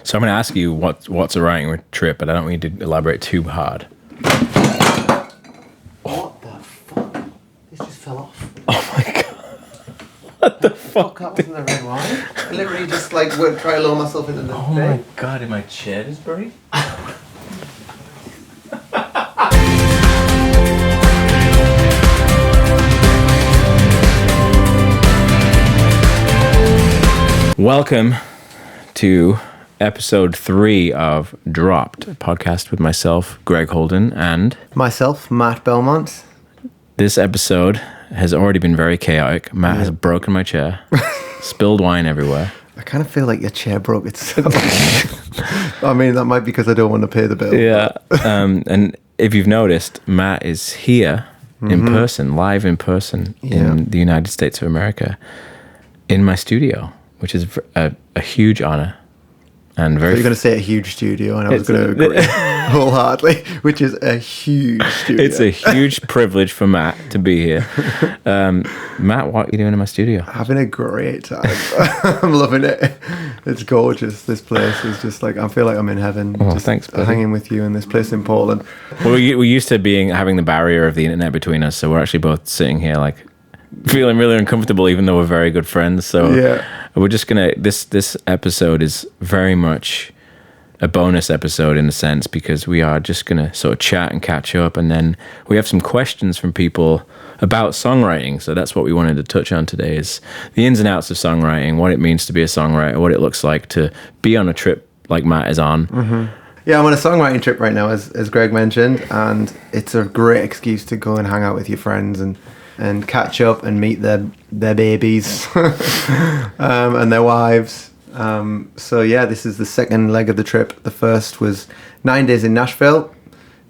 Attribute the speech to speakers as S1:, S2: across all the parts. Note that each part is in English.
S1: So I'm going to ask you what's a writing trip, but I don't want you to elaborate too hard.
S2: What the fuck? This just fell off.
S1: Oh my god. What the fuck?
S2: That wasn't the red wine. I literally just like would try to lower myself into the
S1: Oh my god, in my chair is buried? Welcome to episode 3 of Dropped, a podcast with myself, Greg Holden, and
S2: myself, Matt Belmont.
S1: This episode has already been very chaotic. Matt has broken my chair, spilled wine everywhere.
S2: I kind of feel like your chair broke itself. I mean, that might be because I don't want to pay the bill.
S1: Yeah. And if you've noticed, Matt is here in person, live in person in the United States of America, in my studio, which is a huge honor. And very.
S2: So you're going to say a huge studio, and I was going to agree wholeheartedly, which is a huge studio.
S1: It's a huge privilege for Matt to be here. Matt, what are you doing in my studio?
S2: Having a great time. I'm loving it. It's gorgeous. This place is just like, I feel like I'm in heaven.
S1: Oh,
S2: just
S1: thanks, buddy.
S2: hanging with you in this place in Portland.
S1: Well, we're used to having the barrier of the internet between us, so we're actually both sitting here like feeling really uncomfortable, even though we're very good friends. So we're just gonna this episode is very much a bonus episode in a sense, because we are just gonna sort of chat and catch up, and then we have some questions from people about songwriting. So that's what we wanted to touch on today, is the ins and outs of songwriting, what it means to be a songwriter, what it looks like to be on a trip like Matt is on.
S2: Yeah, I'm on a songwriting trip right now, as Greg mentioned, and it's a great excuse to go and hang out with your friends and catch up and meet their babies and their wives. So yeah, this is the second leg of the trip. The first was 9 days in Nashville,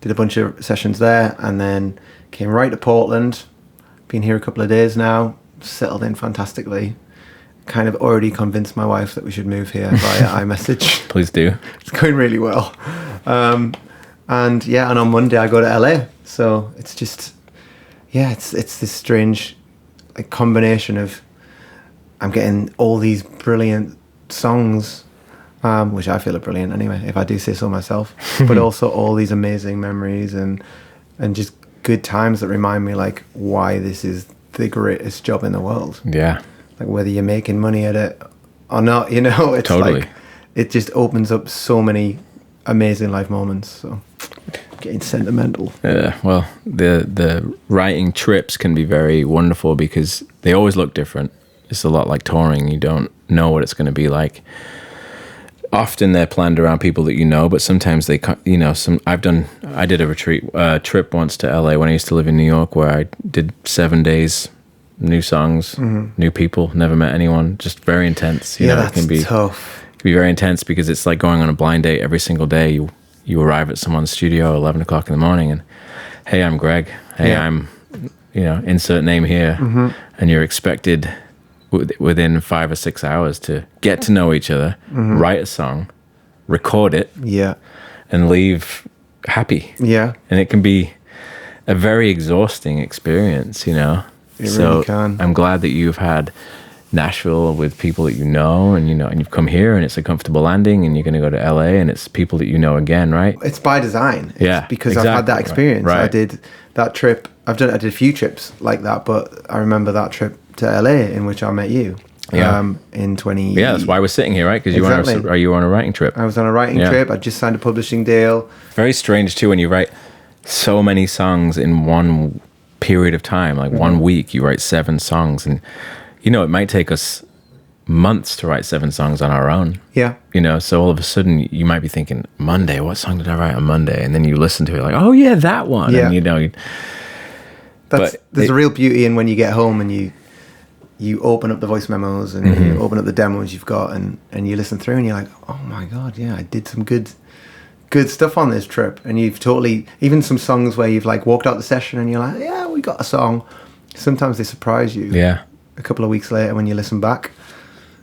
S2: did a bunch of sessions there, and then came right to Portland. Been here a couple of days now, settled in fantastically. Kind of already convinced my wife that we should move here via iMessage.
S1: Please do.
S2: It's going really well. And on Monday I go to LA. So it's just, it's this strange like combination of, I'm getting all these brilliant songs, which I feel are brilliant anyway, if I do say so myself, but also all these amazing memories and just good times that remind me like why this is the greatest job in the world. Yeah. Like whether you're making money at it or not, it's totally. Like it just opens up so many amazing life moments. So getting sentimental.
S1: Yeah, well, the writing trips can be very wonderful because they always look different. It's a lot like touring. You don't know what it's going to be like. Often they're planned around people that you know, but sometimes they, I did a trip once to LA when I used to live in New York, where I did 7 days, new songs, new people, never met anyone, just very intense.
S2: It can be tough.
S1: It can be very intense because it's like going on a blind date every single day. You arrive at someone's studio at 11 o'clock in the morning and, hey, I'm Greg. Hey, I'm, insert name here. And you're expected within 5 or 6 hours to get to know each other, write a song, record it, and leave happy. Yeah. And it can be a very exhausting experience, It
S2: really can.
S1: I'm glad that you've had Nashville with people that and you've come here and it's a comfortable landing, and you're going to go to LA and it's people that you know again, right?
S2: It's by design. It's because
S1: exactly.
S2: I've had that experience.
S1: Right.
S2: I did that trip. I did a few trips like that, but I remember that trip to LA in which I met you. In 20.
S1: Yeah, that's why we're sitting here, right? Because you were on a writing trip.
S2: I was on a writing trip. I just signed a publishing deal.
S1: Very strange too when you write so many songs in one period of time, like 1 week. You write 7 songs, and it might take us months to write 7 songs on our own. Yeah. So all of a sudden you might be thinking, Monday, what song did I write on Monday? And then you listen to it like, oh yeah, that one. Yeah. And
S2: there's a real beauty in when you get home and you open up the voice memos and you open up the demos you've got and you listen through and you're like, oh my God, yeah, I did some good stuff on this trip. And you've totally, even some songs where you've like walked out the session and you're like, yeah, we got a song. Sometimes they surprise you. Yeah. A couple of weeks later when you listen back.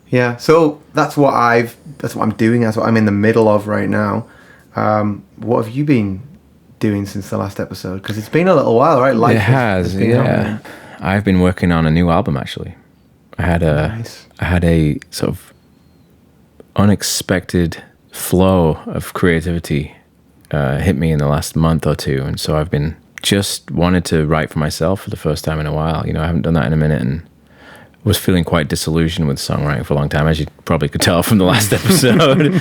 S2: Yeah. So that's what I'm doing. That's what I'm in the middle of right now. What have you been doing since the last episode? Because it's been a little while, right?
S1: Life has yeah. I've been working on a new album actually. I had a sort of unexpected flow of creativity hit me in the last month or two. And so I've been just wanted to write for myself for the first time in a while. I haven't done that in a minute, and was feeling quite disillusioned with songwriting for a long time, as you probably could tell from the last episode.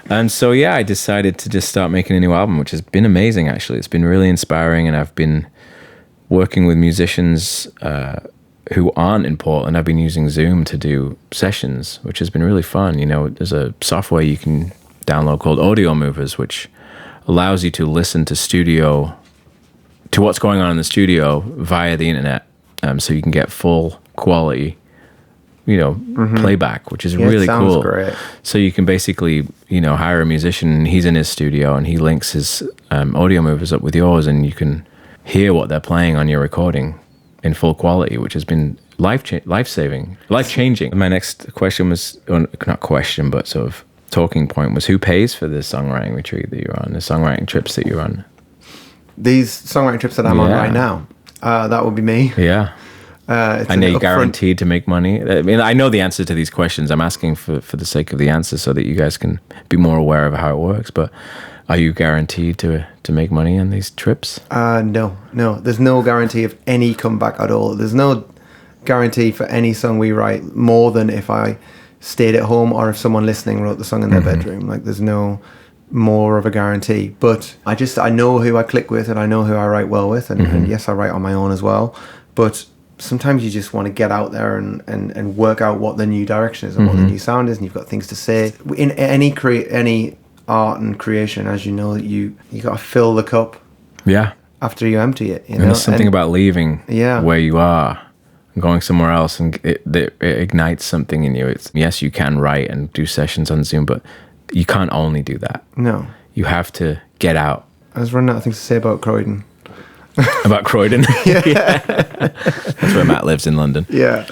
S1: And so, yeah, I decided to just start making a new album, which has been amazing, actually. It's been really inspiring, and I've been working with musicians who aren't in Portland. I've been using Zoom to do sessions, which has been really fun. There's a software you can download called Audio Movers, which allows you to listen to what's going on in the studio via the internet, so you can get full quality playback, which is really cool.
S2: Great.
S1: So you can basically, hire a musician, and he's in his studio and he links his audio movers up with yours, and you can hear what they're playing on your recording in full quality, which has been life-changing. My next question was, not question, but sort of talking point was, who pays for the songwriting retreat that you're on, the songwriting trips that you're on?
S2: These songwriting trips that I'm on right now, that would be me.
S1: Yeah. I know you're guaranteed to make money. I mean, I know the answer to these questions. I'm asking for the sake of the answer so that you guys can be more aware of how it works. But are you guaranteed to make money on these trips?
S2: No. There's no guarantee of any comeback at all. There's no guarantee for any song we write more than if I stayed at home or if someone listening wrote the song in their bedroom. Like, there's no more of a guarantee. But I know who I click with, and I know who I write well with. And yes, I write on my own as well. But sometimes you just want to get out there and work out what the new direction is and what the new sound is, and you've got things to say. In any art and creation, as you know, you got to fill the cup.
S1: Yeah.
S2: After you empty it,
S1: And there's something about leaving where you are and going somewhere else, and it ignites something in you. Yes, you can write and do sessions on Zoom, but you can't only do that.
S2: No.
S1: You have to get out. I
S2: was running out of things to say about Croydon.
S1: About Croydon?
S2: Yeah.
S1: That's where Matt lives in London.
S2: Yeah.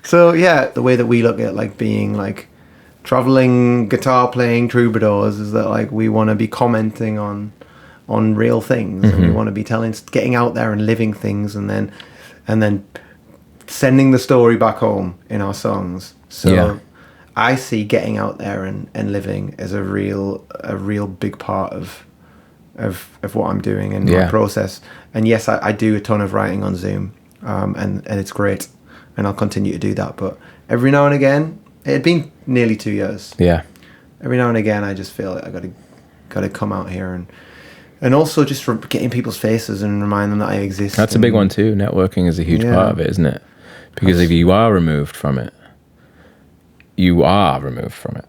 S2: So, yeah, the way that we look at, like, being, like, traveling, guitar playing troubadours is that, like, we want to be commenting on real things, and we want to be getting out there and living things, and then sending the story back home in our songs. So I see getting out there and living as a real big part of what I'm doing and my process. And yes, I do a ton of writing on Zoom, and it's great, and I'll continue to do that. But every now and again, it had been nearly 2 years.
S1: Yeah.
S2: Every now and again, I just feel like I got to come out here and also just get in people's faces and remind them that I exist.
S1: That's a big one too. Networking is a huge part of it, isn't it? Because if you are removed from it, you are removed from it.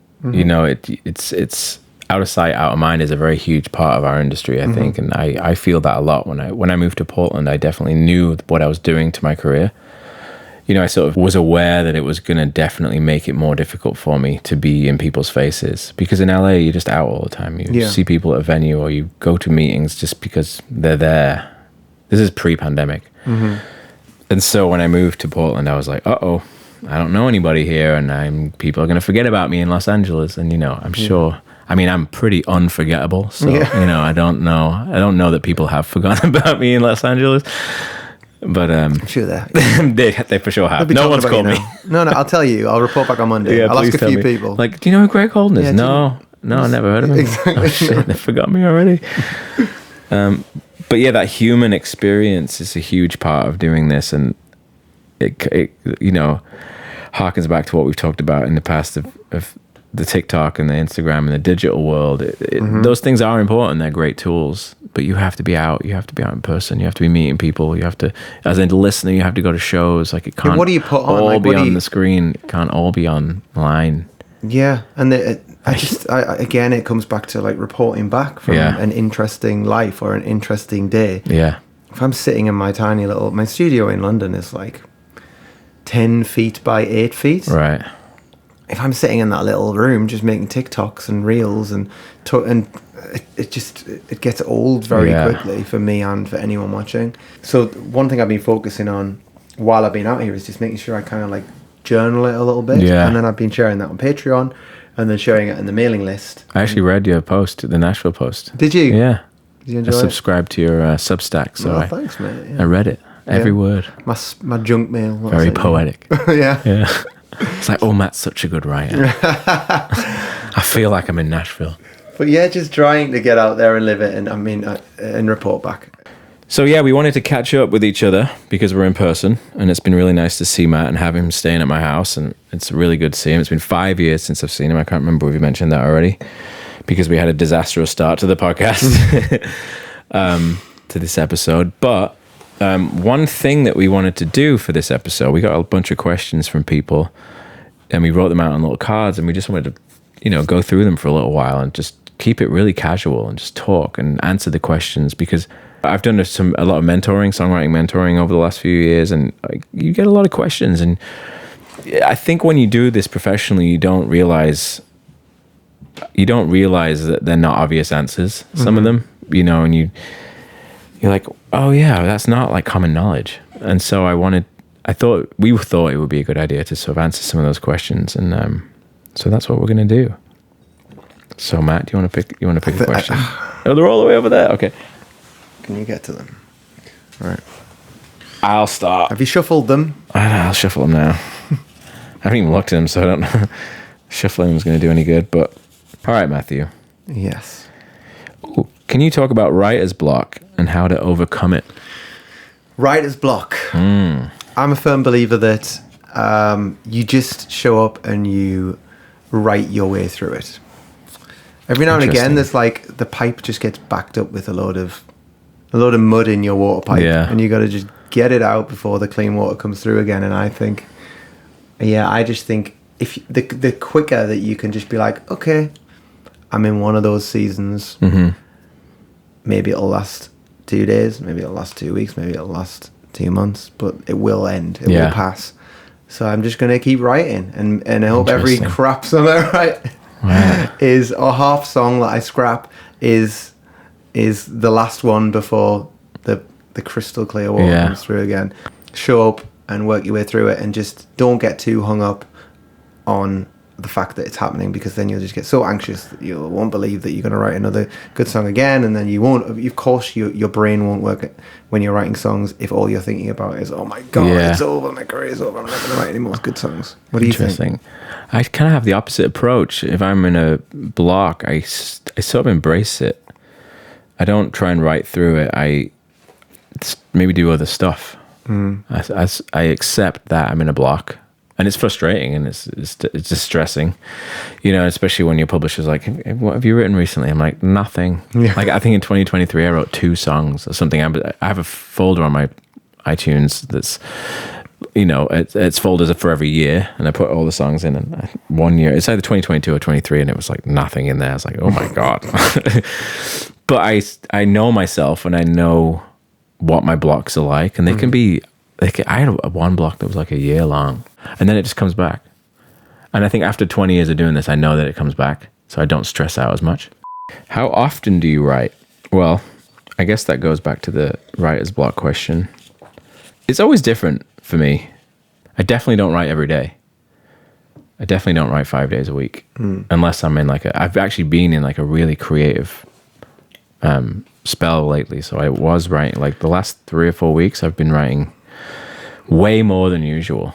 S1: It's out of sight, out of mind is a very huge part of our industry, I think, and I feel that a lot. When I moved to Portland, I definitely knew what I was doing to my career. I sort of was aware that it was going to definitely make it more difficult for me to be in people's faces, because in LA, you're just out all the time. You see people at a venue, or you go to meetings just because they're there. This is pre-pandemic. And so when I moved to Portland, I was like, uh-oh, I don't know anybody here, and people are going to forget about me in Los Angeles. And, I'm sure... I mean, I'm pretty unforgettable, so, I don't know that people have forgotten about me in Los Angeles. But
S2: I'm sure
S1: they for sure have. No one's called me.
S2: No, I'll tell you. I'll report back on Monday. I'll ask a few people.
S1: Like, do you know who Greg Holden is? No, I never heard of him.
S2: Exactly.
S1: Oh, shit, they forgot me already. But yeah, that human experience is a huge part of doing this, and it harkens back to what we've talked about in the past of the TikTok and the Instagram and the digital world. Those things are important. They're great tools, but you have to be out. You have to be out in person. You have to be meeting people. You have to, as a listener, you have to go to shows. Like, it can't
S2: what do you put on?
S1: all be on the screen. It can't all be online.
S2: Yeah, and again, it comes back to, like, reporting back from an interesting life or an interesting day.
S1: Yeah.
S2: If I'm sitting in my studio in London is like 10 feet by 8 feet.
S1: Right.
S2: If I'm sitting in that little room just making TikToks and reels and it gets old very quickly for me and for anyone watching. So one thing I've been focusing on while I've been out here is just making sure I kind of, like, journal it a little bit.
S1: Yeah.
S2: And then I've been sharing that on Patreon and then sharing it in the mailing list.
S1: I actually read your post, the Nashville post.
S2: Did you?
S1: Yeah.
S2: Did you enjoy
S1: I subscribed to your Substack, so
S2: thanks, mate.
S1: I read it. Every word.
S2: My junk mail.
S1: Very poetic.
S2: Yeah.
S1: It's like, oh, Matt's such a good writer. I feel like I'm in Nashville.
S2: But yeah, just trying to get out there and live it, and report back.
S1: So yeah, we wanted to catch up with each other because we're in person, and it's been really nice to see Matt and have him staying at my house, and it's really good to see him. It's been 5 years since I've seen him. I can't remember if you mentioned that already, because we had a disastrous start to the podcast, to this episode. But one thing that we wanted to do for this episode, we got a bunch of questions from people, and we wrote them out on little cards, and we just wanted to, go through them for a little while and just keep it really casual and just talk and answer the questions, because I've done a lot of mentoring, songwriting mentoring over the last few years, and you get a lot of questions. And I think when you do this professionally, you don't realize that they're not obvious answers. Some of them, and you're like, oh yeah, that's not like common knowledge. And so we thought it would be a good idea to sort of answer some of those questions, and so that's what we're gonna do. So Matt, do you want to pick a question? Oh, they're all the way over there. Okay.
S2: Can you get to them? All right.
S1: I'll start.
S2: Have you shuffled them?
S1: I'll shuffle them now. I haven't even looked at them, so I don't know. Shuffling is going to do any good. But all right, Matthew.
S2: Yes.
S1: Ooh, can you talk about writer's block and how to overcome it?
S2: Writer's block. I'm a firm believer that you just show up and you write your way through it. Every now and again, there's like the pipe just gets backed up with a load of mud in your water pipe, and you got to just get it out before the clean water comes through again. And I just think if the quicker that you can just be like, okay, I'm in one of those seasons. Maybe it'll last 2 days, maybe it'll last 2 weeks, maybe it'll last 2 months, but it will end. It will pass. So I'm just gonna keep writing, and I hope every crap song I write is a half song that I scrap is the last one before the crystal clear water comes through again. Show up and work your way through it, and just don't get too hung up on the fact that it's happening, because then you'll just get so anxious that you won't believe that you're going to write another good song again, and then you won't. Of course, your brain won't work when you're writing songs if all you're thinking about is, oh my god, it's over, my career is over, I'm not going to write any more good songs. What do you think?
S1: I kind of have the opposite approach. If I'm in a block, I sort of embrace it. I don't try and write through it. I maybe do other stuff. I accept that I'm in a block, and it's frustrating, and it's distressing, especially when your publisher's like, hey, what have you written recently? I'm like, nothing. Like, I think in 2023 I wrote 2 songs or something. I have a folder on my iTunes that's, it's folders for every year, and I put all the songs in, and 1 year, it's either 2022 or 23, and it was like nothing in there. I was like, oh my god. But I know myself, and I know what my blocks are like, and they can be, I had one block that was like a year long, and then it just comes back. And I think after 20 years of doing this, I know that it comes back, so I don't stress out as much. How often do you write? Well, I guess that goes back to the writer's block question. It's always different for me. I definitely don't write every day. I definitely don't write 5 days a week, unless I'm in I've actually been in like a really creative spell lately. So I was writing, like the last 3 or 4 weeks, I've been writing way more than usual.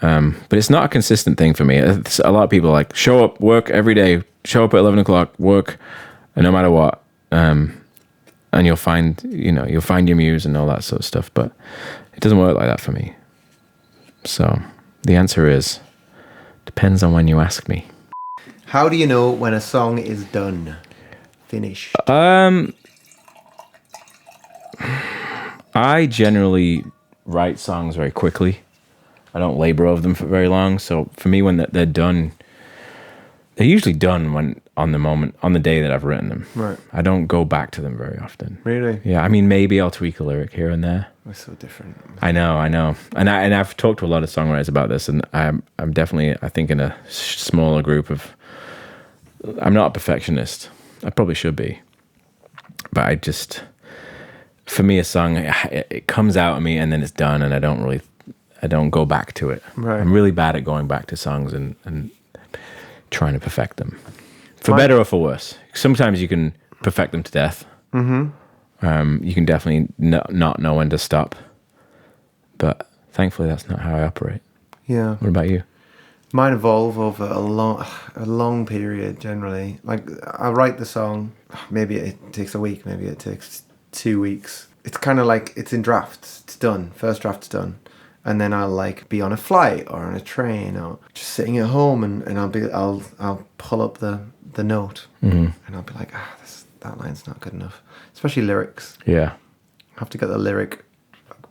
S1: But it's not a consistent thing for me. It's, a lot of people are like, show up, work every day, show up at 11 o'clock, work, and no matter what. And you'll find your muse and all that sort of stuff. But it doesn't work like that for me. So the answer is, depends on when you ask me.
S2: How do you know when a song is done? Finished?
S1: I generally write songs very quickly. I don't labor over them for very long. So for me, when they're done, they're usually done when on the day that I've written them.
S2: Right.
S1: I don't go back to them very often.
S2: Really?
S1: Yeah. I mean, maybe I'll tweak a lyric here and there.
S2: We're so different.
S1: I know. And I've talked to a lot of songwriters about this, and I'm definitely, I think, in a smaller group of. I'm not a perfectionist. I probably should be, but for me, a song, it comes out of me and then it's done, and I don't go back to it.
S2: Right.
S1: I'm really bad at going back to songs and trying to perfect them, for better or for worse. Sometimes you can perfect them to death. Mm-hmm. You can definitely not know when to stop, but thankfully that's not how I operate.
S2: Yeah.
S1: What about you?
S2: Mine evolve over a long period generally. Like I write the song, maybe it takes a week, maybe it takes 2 weeks. It's kind of like it's in drafts. It's done. First draft's done. And then I'll like be on a flight or on a train or just sitting at home and I'll pull up the note and I'll be like, that line's not good enough. Especially lyrics.
S1: Yeah.
S2: I have to get the lyric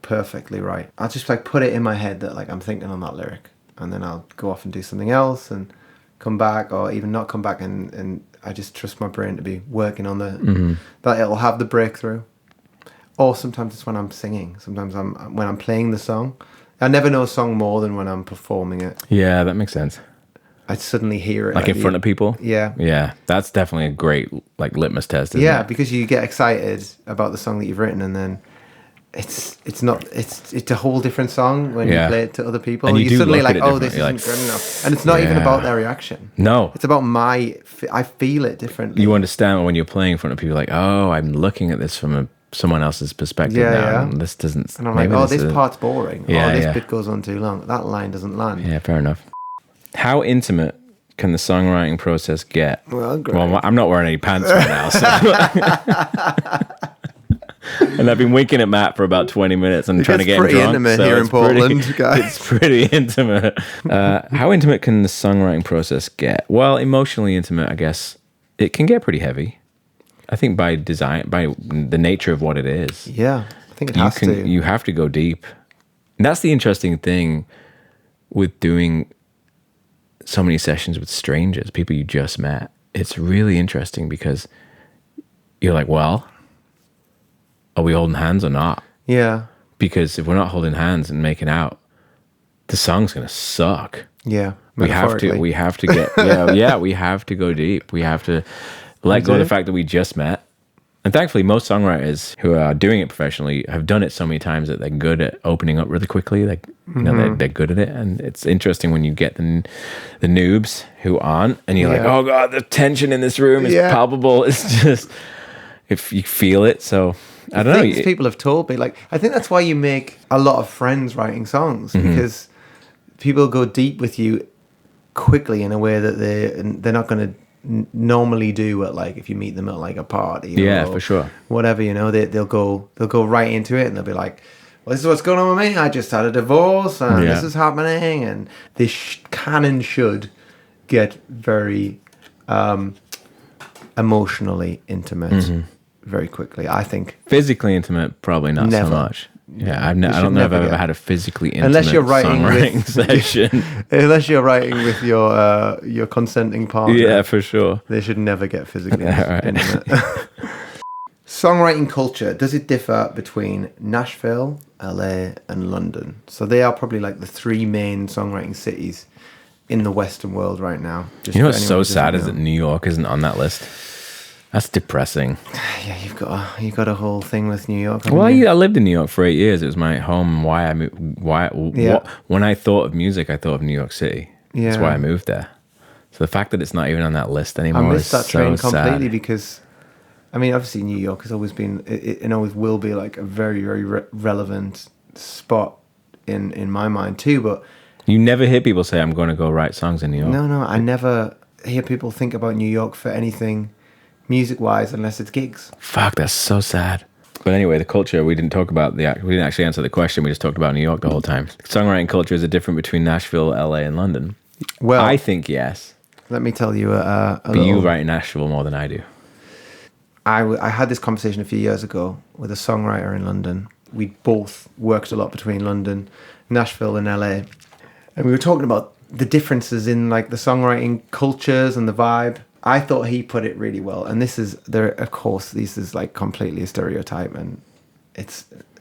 S2: perfectly right. I'll just like put it in my head that like I'm thinking on that lyric, and then I'll go off and do something else and come back, or even not come back, and I just trust my brain to be working on that it'll have the breakthrough. Or sometimes it's when I'm singing. Sometimes when I'm playing the song. I never know a song more than when I'm performing it.
S1: Yeah, that makes sense.
S2: I suddenly hear it
S1: like in front of people.
S2: Yeah,
S1: that's definitely a great like litmus test, isn't it?
S2: Because you get excited about the song that you've written, and then it's a whole different song when you play it to other people, and you suddenly like, oh, this isn't good enough, and it's not even about their reaction.
S1: No,
S2: it's about I feel it differently.
S1: You understand when you're playing in front of people, like, oh, I'm looking at this from someone else's perspective now, and this doesn't,
S2: and I'm like, oh, this part's boring, this bit goes on too long, that line doesn't land.
S1: Yeah, fair enough. How intimate can the songwriting process get?
S2: Well,
S1: I'm not wearing any pants right now, so. And I've been winking at Matt for about 20 minutes and trying to get him drunk.
S2: It's pretty intimate here in Portland, guys.
S1: It's pretty intimate. How intimate can the songwriting process get? Well, emotionally intimate, I guess. It can get pretty heavy. I think by design, by the nature of what it is.
S2: Yeah, I think it has to.
S1: You have to go deep. And that's the interesting thing with doing so many sessions with strangers, people you just met. It's really interesting because you're like, well, are we holding hands or not?
S2: Yeah.
S1: Because if we're not holding hands and making out, the song's going to suck.
S2: Yeah.
S1: We have to get, we have to go deep. We have to let go of the fact that we just met. And thankfully, most songwriters who are doing it professionally have done it so many times that they're good at opening up really quickly. Like, you know, they're good at it. And it's interesting when you get the noobs who aren't, and you're like, oh God, the tension in this room is palpable. It's just, if you feel it. So I don't know.
S2: People have told me, like, I think that's why you make a lot of friends writing songs, because people go deep with you quickly in a way that they're not going to normally do at, like, if you meet them at like a party,
S1: for sure,
S2: whatever, you know, they'll go right into it, and they'll be like, well, this is what's going on with me, I just had a divorce and this is happening, and they should get very emotionally intimate very quickly. I think
S1: physically intimate, probably not so much. Yeah, I don't know if I've ever had a physically intimate
S2: unless you're writing
S1: session.
S2: Unless you're writing with your consenting partner.
S1: Yeah, for sure.
S2: They should never get physically intimate. Songwriting culture, does it differ between Nashville, LA, and London? So they are probably like the three main songwriting cities in the Western world right now.
S1: You know what's so sad is that New York isn't on that list. That's depressing.
S2: Yeah, you've got a whole thing with New York.
S1: Well, I lived in New York for 8 years. It was my home. Why I moved? When I thought of music, I thought of New York City. Yeah. That's why I moved there. So the fact that it's not even on that list anymore, I missed that train completely,
S2: because, I mean, obviously New York has always been, it always will be like a very, very relevant spot in my mind too. But
S1: you never hear people say, "I'm going to go write songs in New York."
S2: No, I never hear people think about New York for anything music-wise unless it's gigs.
S1: Fuck, that's so sad. But anyway, the culture, we didn't talk about we didn't actually answer the question. We just talked about New York the whole time. Songwriting culture, is it different between Nashville, LA, and London? Well, I think yes.
S2: Let me tell you
S1: but you write in Nashville more than I do.
S2: I had this conversation a few years ago with a songwriter in London. We both worked a lot between London, Nashville, and LA. And we were talking about the differences in like the songwriting cultures and the vibe. I thought he put it really well, and this is like completely a stereotype, and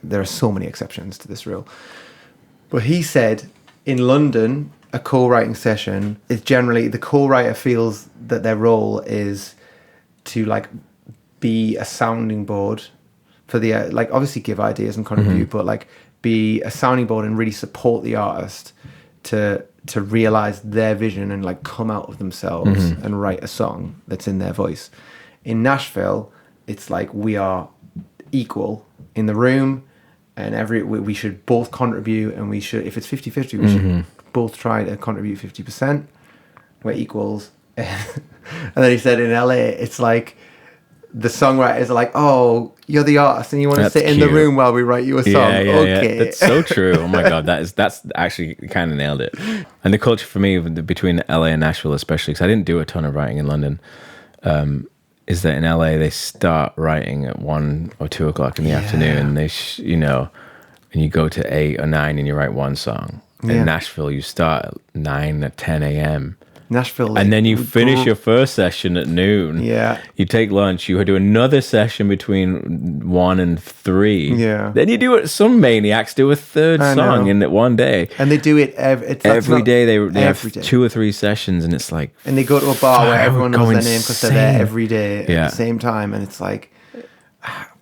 S2: there are so many exceptions to this rule. But he said in London, a co-writing session is generally, the co-writer feels that their role is to like be a sounding board for the like obviously give ideas and contribute, but like be a sounding board and really support the artist to realize their vision and like come out of themselves and write a song that's in their voice. In Nashville, it's like we are equal in the room, and we should both contribute, and we should, if it's 50-50, we should both try to contribute 50%. We're equals. And then he said in LA, it's like the songwriters are like, oh, you're the artist and you want to sit in the room while we write you a song. Okay.
S1: That's so true. Oh my God, that's actually kind of nailed it. And the culture for me between LA and Nashville, especially, because I didn't do a ton of writing in London, is that in LA they start writing at 1 or 2 o'clock in the afternoon. They, and you go to 8 or 9 and you write one song. In Nashville, you start at 9 or 10 a.m.
S2: Nashville,
S1: and then you finish your first session at noon.
S2: Yeah.
S1: You take lunch. You do another session between 1 and 3.
S2: Yeah.
S1: Then you do it. Some maniacs do a third song in one day.
S2: And they do it
S1: every day. They have 2 or 3 sessions, and it's like.
S2: And they go to a bar where everyone knows their name because they're there every day at the same time, and it's like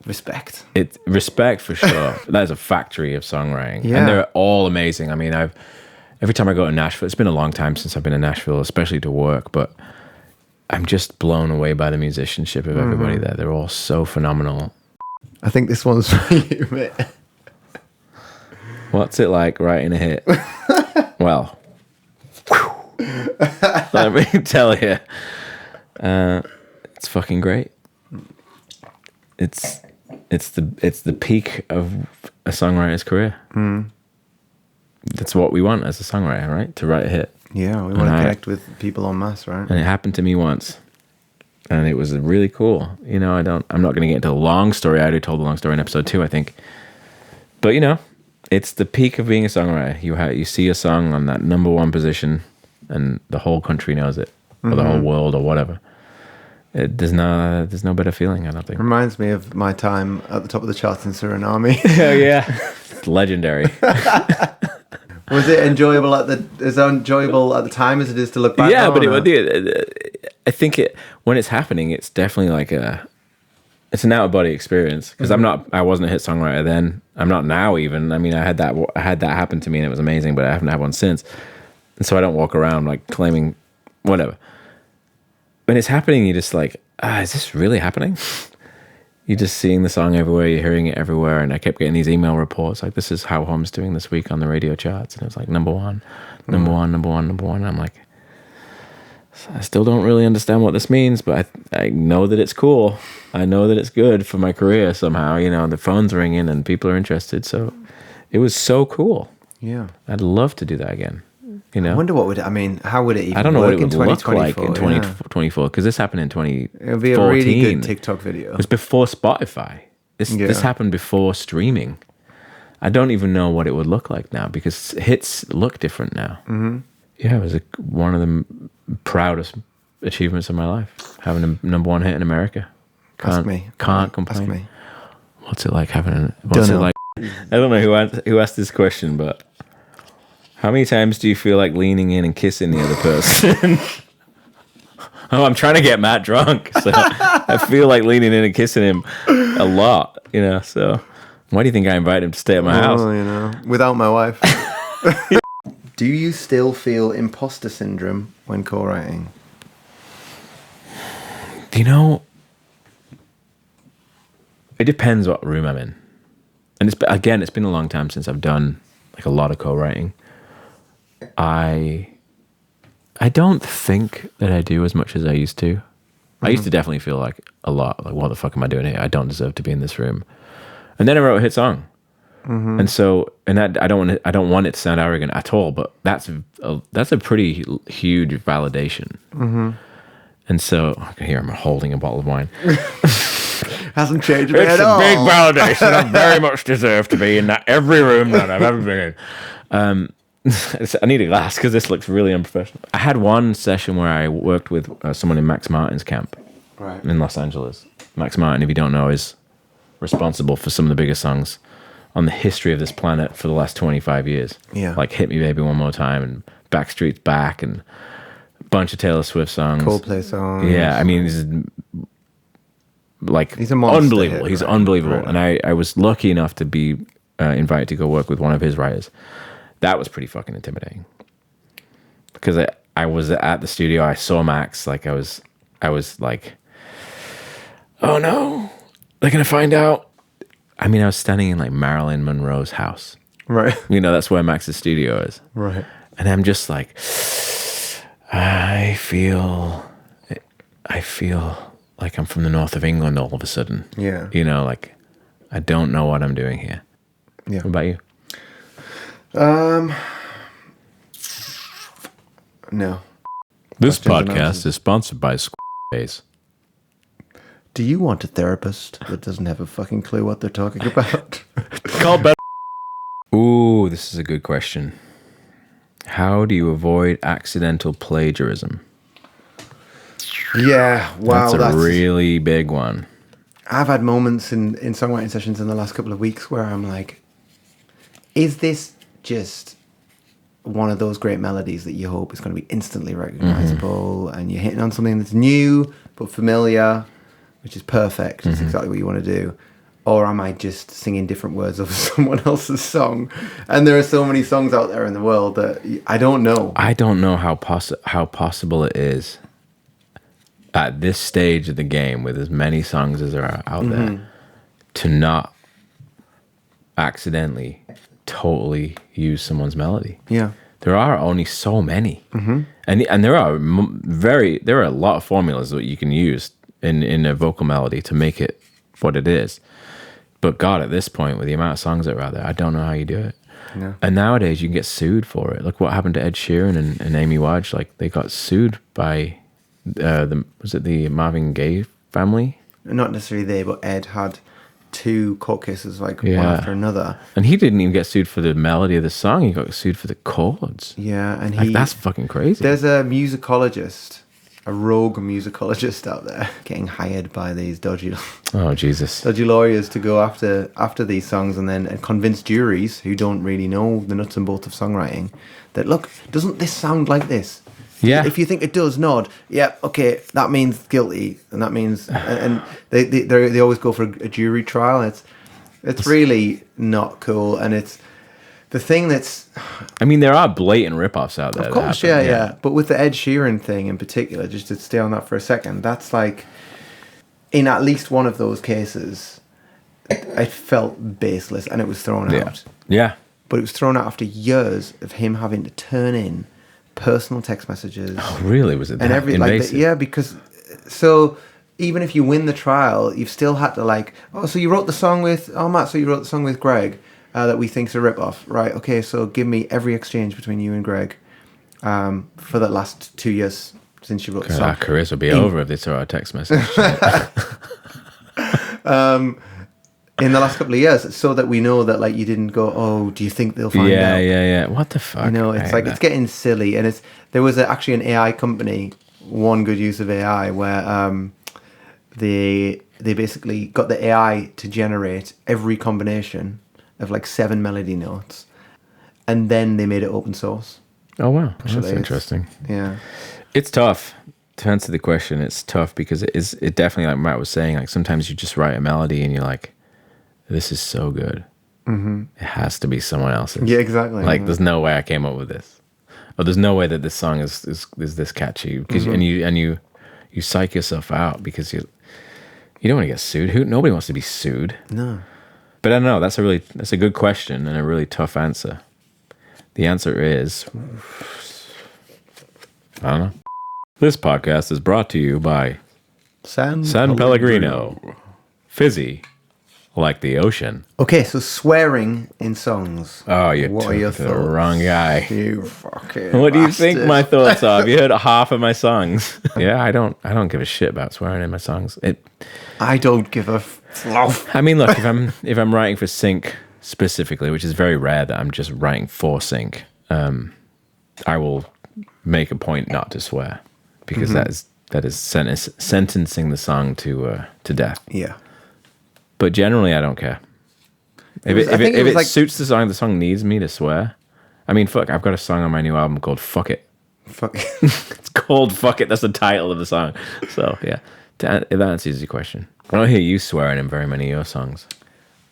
S2: respect.
S1: It's respect for sure. That is a factory of songwriting, and they're all amazing. I mean, every time I go to Nashville, it's been a long time since I've been in Nashville, especially to work, but I'm just blown away by the musicianship of everybody there. They're all so phenomenal.
S2: I think this one's for you, mate.
S1: What's it like writing a hit? Well, let me tell you, it's fucking great. It's the peak of a songwriter's career. That's what we want as a songwriter, right? To write a hit.
S2: Yeah, we want to connect with people en masse, right?
S1: And it happened to me once, and it was really cool. I'm not going to get into the long story. I already told the long story in episode 2, I think. But it's the peak of being a songwriter. You see a song on that number 1 position, and the whole country knows it, or the whole world, or whatever. There's no better feeling, I don't think.
S2: Reminds me of my time at the top of the charts in Suriname.
S1: Oh yeah, it's legendary.
S2: Was it enjoyable at the time as it is to look back?
S1: Yeah, but I think when it's happening, it's definitely like it's an out of body experience, because I wasn't a hit songwriter then. I'm not now even. I mean, I had that happen to me and it was amazing, but I haven't had one since, and so I don't walk around like claiming whatever. When it's happening, you're just like, is this really happening? You're just seeing the song everywhere, you're hearing it everywhere, and I kept getting these email reports like, this is how Holmes doing this week on the radio charts, and it was like number one. And I'm like, I still don't really understand what this means, but I know that it's cool. I know that it's good for my career somehow. The phone's ringing and people are interested, so it was so cool.
S2: Yeah,
S1: I'd love to do that again.
S2: I wonder how would it even
S1: I don't know what it would
S2: look
S1: like in 2024, because this happened in 2014.
S2: It would be a really good TikTok video.
S1: It was before Spotify. This happened before streaming. I don't even know what it would look like now, because hits look different now. Mm-hmm. Yeah, it was one of the proudest achievements of my life, having a number 1 hit in America. Can't complain.
S2: Ask me.
S1: What's it like having I don't know who asked this question, but how many times do you feel like leaning in and kissing the other person? Oh, I'm trying to get Matt drunk, so I feel like leaning in and kissing him a lot, so why do you think I invited him to stay at my house?
S2: Without my wife. Do you still feel imposter syndrome when co-writing?
S1: It depends what room I'm in. And it's been a long time since I've done like a lot of co-writing. I don't think that I do as much as I used to. Mm-hmm. I used to definitely feel like a lot, like, what the fuck am I doing here? I don't deserve to be in this room. And then I wrote a hit song. Mm-hmm. And I don't want it to sound arrogant at all, but that's a pretty huge validation. Mm-hmm. And so here I'm holding a bottle of wine.
S2: Hasn't changed at all.
S1: It's a big validation. I very much deserve to be in every room that I've ever been in. I need a glass because this looks really unprofessional. I had one session where I worked with someone in Max Martin's camp in Los Angeles. Max Martin, if you don't know, is responsible for some of the biggest songs on the history of this planet for the last 25 years.
S2: Yeah.
S1: Like Hit Me Baby One More Time and Backstreet's Back and a bunch of Taylor Swift songs.
S2: Coldplay songs.
S1: Yeah, I mean, he's a monster unbelievable. He's unbelievable. Right. And I was lucky enough to be invited to go work with one of his writers. That was pretty fucking intimidating. Because I was at the studio, I saw Max, like I was like, oh no, they're gonna find out. I mean, I was standing in like Marilyn Monroe's house.
S2: Right.
S1: That's where Max's studio is.
S2: Right.
S1: And I'm just like, I feel like I'm from the north of England all of a sudden.
S2: Yeah.
S1: You know, like, I don't know what I'm doing here.
S2: Yeah.
S1: What about you?
S2: No.
S1: This podcast is sponsored by Squarespace.
S2: Do you want a therapist that doesn't have a fucking clue what they're talking about?
S1: Call Belle. Ooh, this is a good question. How do you avoid accidental plagiarism?
S2: Yeah, wow.
S1: That's a really big one.
S2: I've had moments in songwriting sessions in the last couple of weeks where I'm like, is this just one of those great melodies that you hope is going to be instantly recognizable, and you're hitting on something that's new but familiar, which is perfect. It's exactly what you want to do. Or am I just singing different words of someone else's song? And there are so many songs out there in the world that I don't know.
S1: I don't know how possible it is at this stage of the game, with as many songs as there are out there, to not accidentally totally use someone's melody.
S2: Yeah.
S1: There are only so many. And there are a lot of formulas that you can use in a vocal melody to make it what it is. But God, at this point, with the amount of songs that are out there, I don't know how you do it.
S2: No.
S1: And nowadays, you can get sued for it. Look what happened to Ed Sheeran and Amy Wadge. Like, they got sued by the Marvin Gaye family?
S2: Not necessarily they, but Ed had 2 court cases, like one after another.
S1: And he didn't even get sued for the melody of the song. He got sued for the chords.
S2: Yeah, and
S1: like, that's fucking crazy.
S2: There's a musicologist, a rogue musicologist out there getting hired by these dodgy lawyers to go after these songs and convince juries who don't really know the nuts and bolts of songwriting that, look, doesn't this sound like this?
S1: Yeah.
S2: If you think it does, nod. Yeah, okay, that means guilty, and that means and they always go for a jury trial. It's really not cool, and it's the thing that's.
S1: I mean, there are blatant rip-offs out there.
S2: Of course, yeah. But with the Ed Sheeran thing in particular, just to stay on that for a second, that's like, in at least one of those cases, it felt baseless, and it was thrown out.
S1: Yeah.
S2: But it was thrown out after years of him having to turn in personal text messages.
S1: Oh, really? Was it that invasive?
S2: Yeah, because so even if you win the trial, you've still had to so you wrote the song with Matt, so you wrote the song with Greg that we think's a rip-off, right? Okay, so give me every exchange between you and Greg for the last 2 years since you wrote the song.
S1: Our careers will be over if they saw our text message.
S2: In the last couple of years, so that we know that you didn't go, oh, do you think they'll find out?
S1: Yeah. What the fuck?
S2: You know, it's it's getting silly, and there was actually an AI company, one good use of AI, where they basically got the AI to generate every combination of 7 melody notes, and then they made it open source.
S1: Oh wow, that's interesting.
S2: Yeah,
S1: it's tough. To answer the question, it's tough because it definitely, like Matt was saying, sometimes you just write a melody and you're like, this is so good. It has to be someone else's.
S2: Yeah, exactly.
S1: There's no way I came up with this. Or there's no way that this song is this catchy. Because and you psych yourself out because you don't want to get sued. Nobody wants to be sued.
S2: No.
S1: But I don't know. That's a good question and a really tough answer. The answer is, I don't know. This podcast is brought to you by San Pellegrino. Fizzy. Like the ocean.
S2: Okay, so swearing in songs.
S1: Oh, you took the wrong guy.
S2: You fucking
S1: What do you
S2: bastard.
S1: think my thoughts are? Have you heard half of my songs? Yeah, I don't give a shit about swearing in my songs.
S2: I don't give a fluff.
S1: I mean, look, if I'm writing for sync specifically, which is very rare that I'm just writing for sync, I will make a point not to swear because that is sentencing the song to death.
S2: Yeah.
S1: But generally, I don't care. If it suits the song needs me to swear. I mean, fuck, I've got a song on my new album called Fuck It.
S2: Fuck it.
S1: It's called Fuck It. That's the title of the song. So, yeah. If that answers your question. I don't hear you swearing in very many of your songs.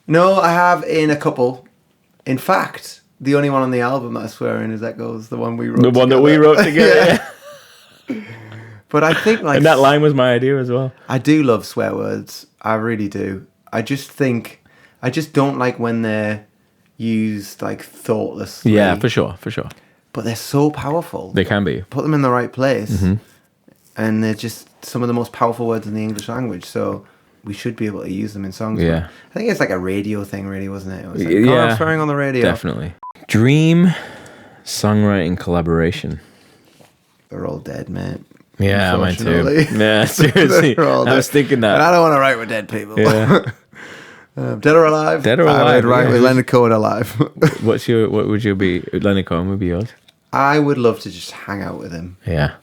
S2: No, I have in a couple. In fact, the only one on the album that I swear in is Echoes, the one we wrote together.
S1: The one that we wrote together, yeah.
S2: But I think
S1: and that line was my idea as well.
S2: I do love swear words. I really do. I just don't like when they're used thoughtlessly.
S1: Yeah, for sure.
S2: but they're so powerful.
S1: They can be.
S2: Put them in the right place, and they're just some of the most powerful words in the English language. So we should be able to use them in songs.
S1: Yeah.
S2: I think it's like a radio thing, really, wasn't it? It was like, I'm swearing on the radio.
S1: Definitely. Dream songwriting collaboration.
S2: They're all dead, mate.
S1: Yeah, mine too. Yeah, seriously. I was thinking that.
S2: And I don't want to write with dead people.
S1: Yeah.
S2: Dead or alive?
S1: Dead or alive.
S2: I would write with Leonard Cohen alive.
S1: What would you be? Leonard Cohen would be yours?
S2: I would love to just hang out with him.
S1: Yeah.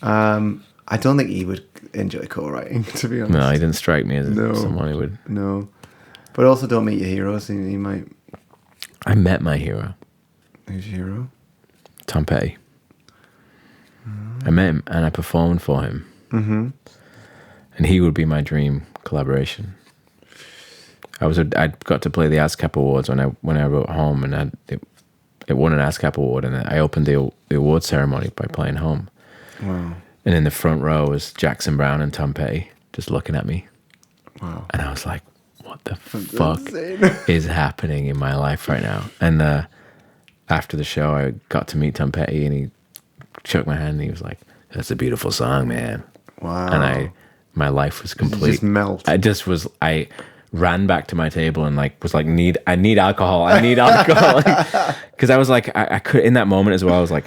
S2: I don't think he would enjoy co-writing, to be honest.
S1: No, he didn't strike me as someone who would.
S2: No. But also don't meet your heroes. He might...
S1: I met my hero.
S2: Who's your hero?
S1: Tom Petty. I met him and I performed for him. Mm-hmm. And he would be my dream collaboration. I got to play the ASCAP Awards when I wrote Home, and it won an ASCAP Award, and I opened the award ceremony by playing Home.
S2: Wow.
S1: And in the front row was Jackson Browne and Tom Petty just looking at me.
S2: Wow.
S1: And I was like, what the fuck is happening in my life right now? And after the show, I got to meet Tom Petty, and he shook my hand, and he was like, that's a beautiful song, man.
S2: Wow.
S1: And my life was complete.
S2: Just melt.
S1: I ran back to my table and was like, I need alcohol. Because I was like, I could, in that moment as well, I was like,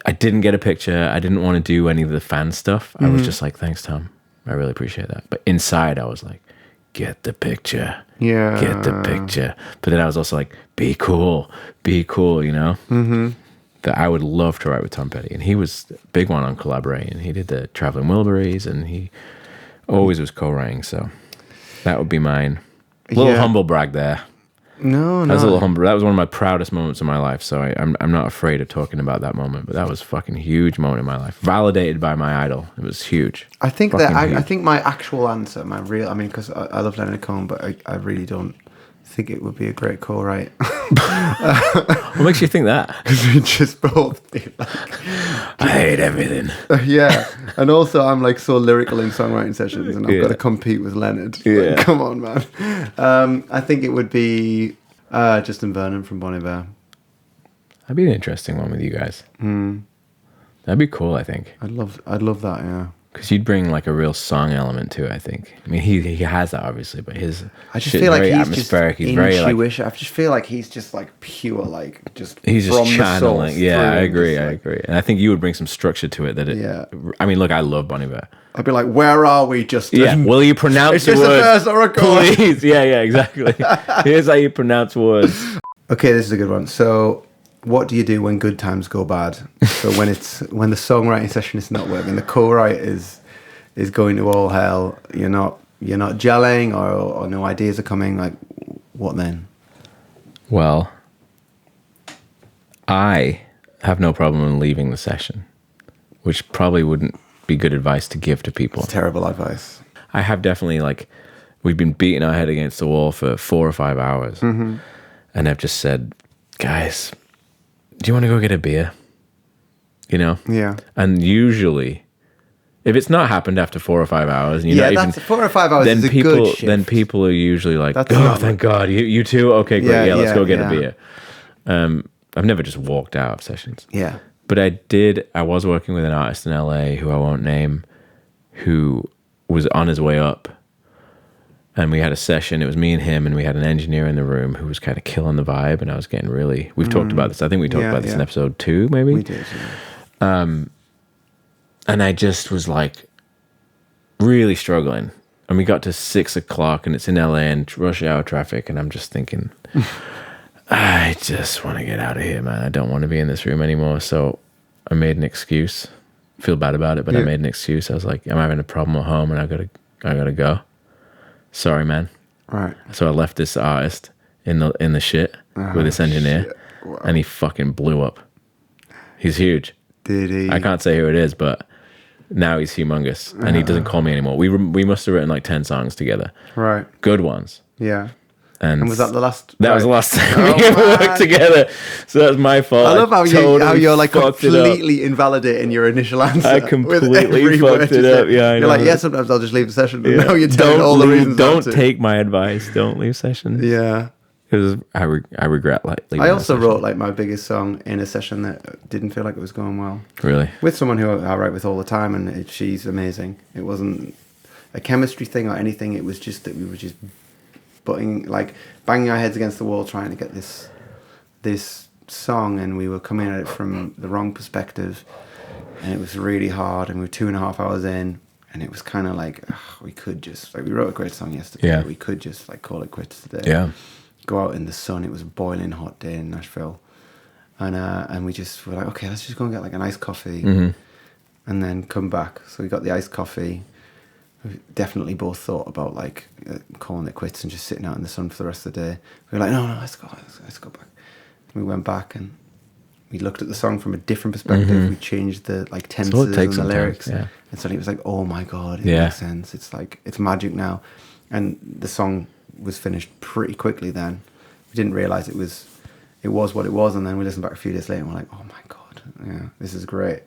S1: I didn't get a picture. I didn't want to do any of the fan stuff. I was just like, thanks, Tom. I really appreciate that. But inside I was like, get the picture.
S2: Yeah.
S1: Get the picture. But then I was also like, be cool, you know? Mm-hmm. That I would love to write with Tom Petty. And he was a big one on collaborating. He did the Traveling Wilburys, and he always was co-writing. So that would be mine. A little humble brag there.
S2: No.
S1: That was a little humble. That was one of my proudest moments of my life. So I'm not afraid of talking about that moment. But that was a fucking huge moment in my life. Validated by my idol. It was huge.
S2: I think I think my actual answer, because I love Leonard Cohen, but I really don't think it would be a great co-write.
S1: What makes you think that?
S2: Because we just both be like,
S1: I hate everything.
S2: Yeah, and also I'm like so lyrical in songwriting sessions, and I've got to compete with Leonard.
S1: Yeah,
S2: like, come on, man. I think it would be Justin Vernon from Bon Iver.
S1: That'd be an interesting one with you guys. That'd be cool. I think
S2: I'd love that. Yeah.
S1: Because you'd bring like a real song element to it, I think. I mean, he has that obviously, but his
S2: I just feel like
S1: very
S2: he's
S1: atmospheric.
S2: Just
S1: he's very
S2: intuition. I just feel like he's just like pure, like just
S1: he's just
S2: from
S1: channeling.
S2: The
S1: Yeah, I agree. And I think you would bring some structure to it. I mean, look, I love Bon Iver.
S2: I'd be like, where are we, Justin?
S1: Yeah, will you pronounce the words? Please. Yeah, exactly. Here's how you pronounce words.
S2: Okay, this is a good one. So, what do you do when good times go bad? So when the songwriting session is not working, the co-write is going to all hell. You're not gelling, or no ideas are coming. Like, what then?
S1: Well, I have no problem in leaving the session, which probably wouldn't be good advice to give to people.
S2: It's terrible advice.
S1: I have definitely, we've been beating our head against the wall for 4 or 5 hours. Mm-hmm. And I've just said, guys, do you want to go get a beer? You know?
S2: Yeah.
S1: And usually, if it's not happened after 4 or 5 hours, and
S2: that's 4 or 5 hours.
S1: Then
S2: is a
S1: people,
S2: good shift.
S1: then people are usually like, thank God, you too. Okay, great. Yeah, let's go get a beer. I've never just walked out of sessions.
S2: Yeah.
S1: But I was working with an artist in LA who I won't name, who was on his way up. And we had a session. It was me and him, and we had an engineer in the room who was kind of killing the vibe. And I was getting really... We've talked about this. I think we talked about this in episode 2, maybe.
S2: We did, yeah.
S1: And I just was really struggling. And we got to 6 o'clock, and it's in LA and rush hour traffic. And I'm just thinking, I just want to get out of here, man. I don't want to be in this room anymore. So I made an excuse. Feel bad about it, but I made an excuse. I was like, I'm having a problem at home, and I gotta go. Sorry, man.
S2: Right.
S1: So I left this artist in the shit with this engineer, wow. And he fucking blew up. He's huge.
S2: Did he?
S1: I can't say who it is, but now he's humongous, and he doesn't call me anymore. We must have written 10 songs together.
S2: Right.
S1: Good ones.
S2: Yeah.
S1: And
S2: was that the last?
S1: That was the last time we ever worked together. So that's my fault.
S2: I love how you're completely invalidating your initial answer.
S1: I completely fucked it up. Yeah, I know.
S2: You're like, sometimes I'll just leave the session. Yeah. No, you're telling all the reasons.
S1: Don't take my advice. Don't leave sessions.
S2: Yeah.
S1: I regret like leaving
S2: I also wrote like my biggest song in a session that didn't feel like it was going well.
S1: Really?
S2: With someone who I write with all the time, and she's amazing. It wasn't a chemistry thing or anything. It was just that we were just banging our heads against the wall trying to get this song, and we were coming at it from the wrong perspective, and it was really hard, and we were 2.5 hours in, and it was kind of like, we could just, like, we wrote a great song yesterday.
S1: Yeah.
S2: We could just like call it quits today.
S1: Yeah.
S2: Go out in the sun. It was a boiling hot day in Nashville, and we just were like, okay, let's just go and get like an iced coffee, and then come back. So we got the iced coffee. We definitely both thought about like calling it quits and just sitting out in the sun for the rest of the day. We were like, no, let's go back. And we went back and we looked at the song from a different perspective. We changed the like tenses and the lyrics, and suddenly it was like, oh my god, it makes sense. It's like, it's magic now. And the song was finished pretty quickly then. We didn't realize it was what it was, and then we listened back a few days later and we're like, oh my god, yeah, this is great.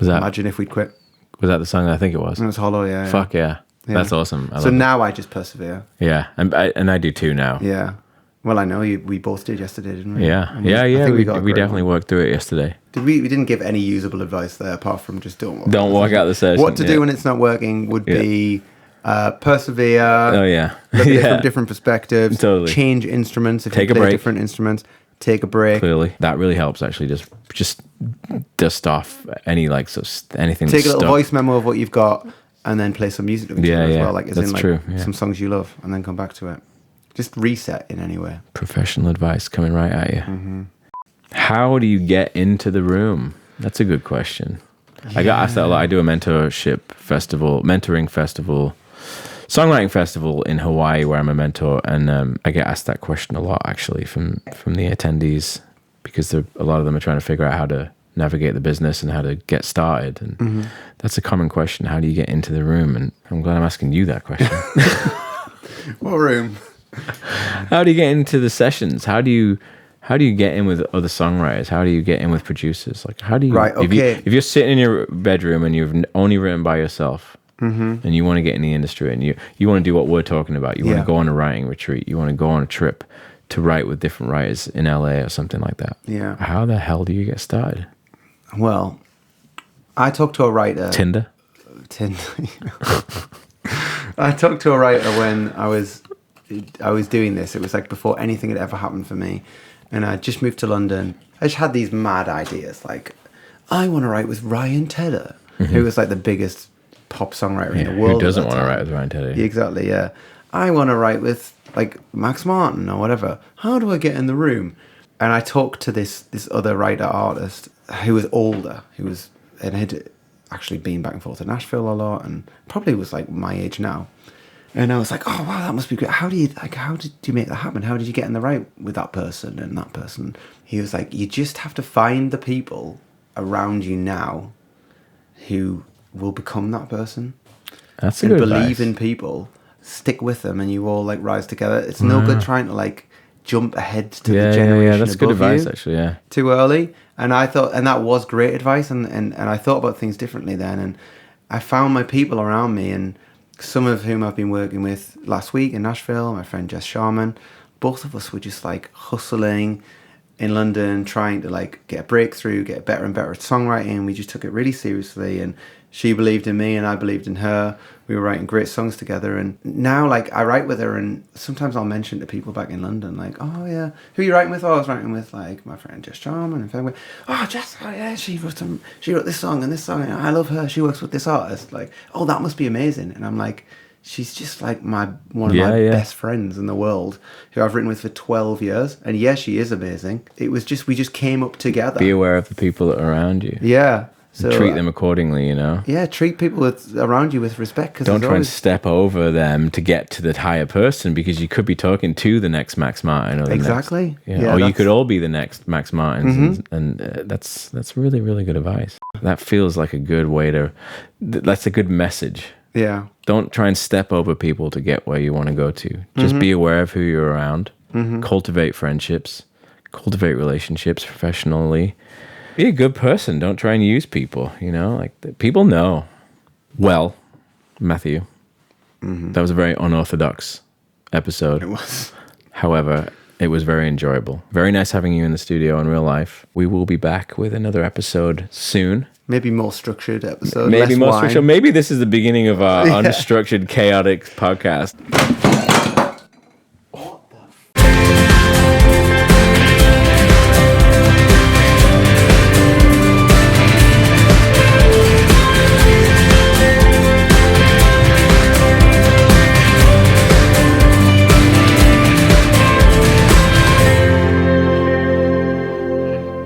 S2: Imagine if we'd quit.
S1: Was that the song? I think it was.
S2: It was Hollow, yeah.
S1: Fuck yeah. That's awesome.
S2: So now I just persevere.
S1: Yeah, and I do too now.
S2: Yeah. Well, I know we both did yesterday, didn't we?
S1: Yeah, I think we definitely worked through it yesterday.
S2: We didn't give any usable advice there, apart from just don't
S1: walk out the session.
S2: What to do when it's not working would be persevere.
S1: Oh yeah,
S2: look at it from different perspectives.
S1: Totally.
S2: Change instruments if
S1: Take
S2: you
S1: a
S2: play
S1: break.
S2: different instruments. Take a break.
S1: Clearly, that really helps. Actually, just dust off anything.
S2: Take a little voice memo of what you've got, and then play some music with each other as well. Like,
S1: that's true. Yeah.
S2: Some songs you love, and then come back to it. Just reset in any way.
S1: Professional advice coming right at you. How do you get into the room? That's a good question. I got asked that a lot. I do a mentoring festival, songwriting festival in Hawaii where I'm a mentor, and I get asked that question a lot actually from the attendees, because a lot of them are trying to figure out how to navigate the business and how to get started, and that's a common question. How do you get into the room? And I'm glad I'm asking you that question.
S2: What room?
S1: How do you get into the sessions? How do you get in with other songwriters? How do you get in with producers? Like, how do you?
S2: Right. Okay.
S1: If you're sitting in your bedroom and you've only written by yourself, and you want to get in the industry, and you want to do what we're talking about, you want to go on a writing retreat, you want to go on a trip to write with different writers in LA or something like that.
S2: Yeah.
S1: How the hell do you get started?
S2: Well, I talked to a writer.
S1: Tinder.
S2: I talked to a writer when I was doing this. It was like before anything had ever happened for me, and I just moved to London. I just had these mad ideas, like, I want to write with Ryan Tedder, who was like the biggest pop songwriter in the world.
S1: Who doesn't want to write with Ryan Tedder?
S2: Exactly, yeah. I want to write with like Max Martin or whatever. How do I get in the room? And I talked to this other writer artist who was older, and had actually been back and forth to Nashville a lot, and probably was like my age now. And I was like, oh wow, that must be great. How did you make that happen? How did you get in the right with that person and that person? He was like, you just have to find the people around you now who will become that person.
S1: That's a good advice.
S2: Believe in people, stick with them, and you all like rise together. It's no good trying to like jump ahead to the generation
S1: that's good
S2: above
S1: advice
S2: you
S1: actually. Yeah,
S2: too early. And I thought, and that was great advice, and I thought about things differently then, and I found my people around me, and some of whom I've been working with last week in Nashville, my friend Jess Sharman. Both of us were just like hustling in London, trying to like get a breakthrough, get better and better at songwriting. We just took it really seriously, and she believed in me and I believed in her. We were writing great songs together, and now like I write with her, and sometimes I'll mention to people back in London, like, oh yeah, who are you writing with? Oh, I was writing with like my friend Jess Sharman, and Fenway. Oh, Jess, oh yeah, she wrote this song and this song, and I love her. She works with this artist. Like, oh, that must be amazing. And I'm like, she's just like one of my best friends in the world, who I've written with for 12 years. And yeah, she is amazing. It was just, we just came up together.
S1: Be aware of the people that are around you.
S2: Yeah. So,
S1: treat them accordingly, you know?
S2: Yeah, treat people around you with respect.
S1: Don't try and step over them to get to the higher person, because you could be talking to the next Max Martin. Or the
S2: exactly.
S1: Next, or you could all be the next Max Martins. And that's really, really good advice. That feels like a good way that's a good message.
S2: Yeah.
S1: Don't try and step over people to get where you want to go to. Just be aware of who you're around. Cultivate friendships. Cultivate relationships professionally. Be a good person. Don't try and use people, you know? Like, people know. Well, Matthew, that was a very unorthodox episode.
S2: It was.
S1: However, it was very enjoyable. Very nice having you in the studio in real life. We will be back with another episode soon.
S2: Maybe more structured episode.
S1: Maybe more structured. Maybe this is the beginning of our unstructured, chaotic podcast.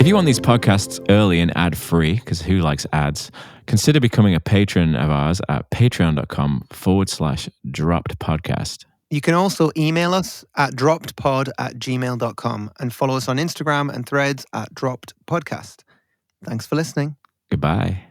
S1: If you want these podcasts early and ad-free, because who likes ads, consider becoming a patron of ours at patreon.com/droppedpodcast.
S2: You can also email us at droppedpod@gmail.com and follow us on Instagram and Threads at droppedpodcast. Thanks for listening.
S1: Goodbye.